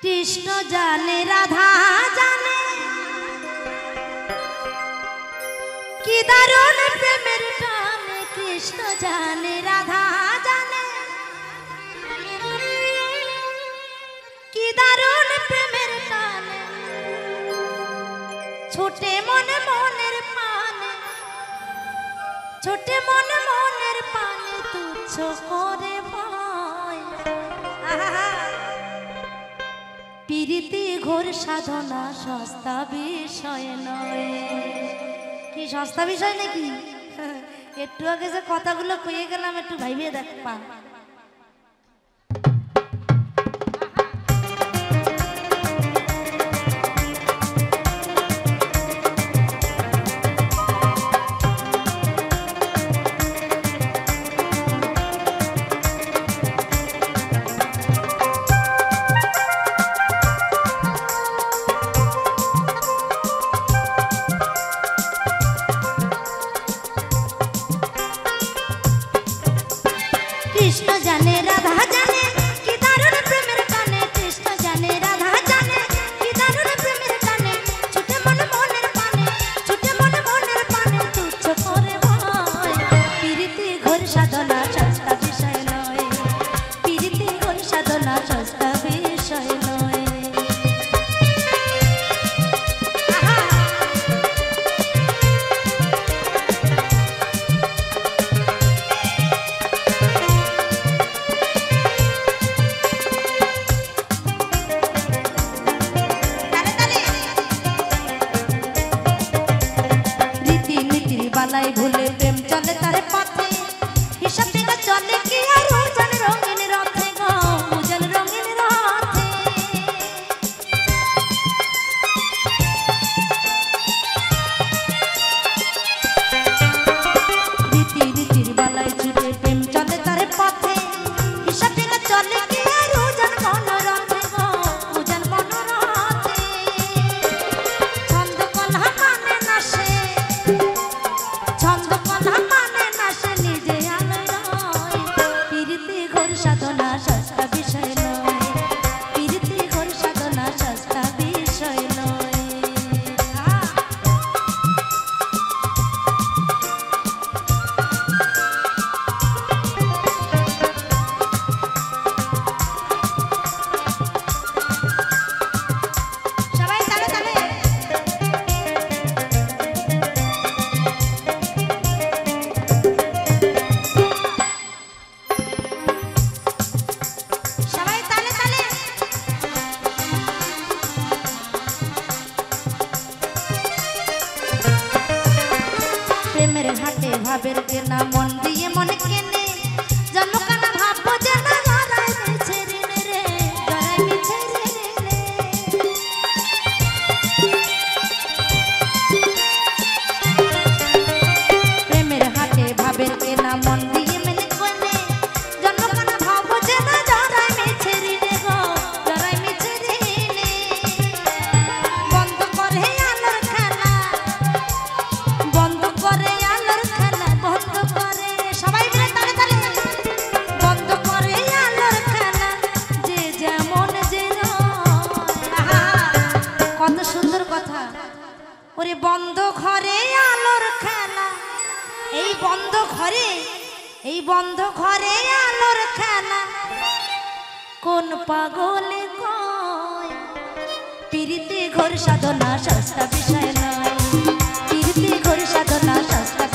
কৃষ্ণ জানে রাধা জানে কি দারুণ প্রেমের টান কৃষ্ণ জানে রাধা জানে কি দারুণ প্রেমের টান ছোটে মনে মনের পানে ছোটে মনে মনের পানে তুচ্ছ করে পায় প্রীতি ঘোর সাধনা সস্তা বিষয় নয় কি সস্তা বিষয় নাকি একটু আগে যে কথাগুলো কয়ে গেলাম একটু ভাইবে দেখবা কৃষ্ণ জানে রাধা জানে কি দারুণ প্রেমের টানে কৃষ্ণ জানে রাধা জানে কি দারুণ প্রেমের টানে ছুটে মন মনের পানে ছুটে মন মনের পানে তুচ্ছ করে ভয় প্রীতি ঘোর সাধনা সস্তা বিষয় নয় প্রীতি ঘোর সাধনা সস্তা বিষয় নয় বালাই ভুলে প্রেম চলে তার পথে হিসাব থেকে চলে কি আর উজান রঙিন রথে গো উজান রঙিন রথে রীতি রীতির বালাই ছুটে প্রেম চলে তার পথে হিসাব থেকে চলে কি আর উজান মন রথে গো উজান মন রথে ছন্দ কলহ মানে নাশে ছন্দ কথা মানে না সে নিজে আলো নয় প্রীতি ঘোর সাধনা সস্তা বিষয় নয় প্রীতি ঘোর সাধনা সস্তা বিষয় নয় সবাই তালে তালে প্রেমের হাটে ভাবের কেনা মন দিয়ে মনে কেনে জন্মকানা ভাববো যে না জড়াই মিছে ঋণে রে জড়াই মিছে ঋণে রে প্রেমের হাটে ভাবের কেনা মন দিয়ে মনে কেনে জন্মকানা ভাববো যে না জড়াই মিছে ঋণে গো জড়াই মিছে ঋণে বন্ধ করে আলোর খেলা বন্ধ করে আলোর খেলা বন্ধ করে সবাই মিলে তালে তালে বন্ধ করে আলোর খেলা যে যেমন যে কত সুন্দর কথা ওরে বন্ধ ঘরে আলোর খেলা এই বন্ধ ঘরে আলোর খেলা কোন পাগলে কয় প্রীতি ঘোর সাধনা সস্তা বিষয় নয় প্রীতি ঘোর সাধনা সস্তা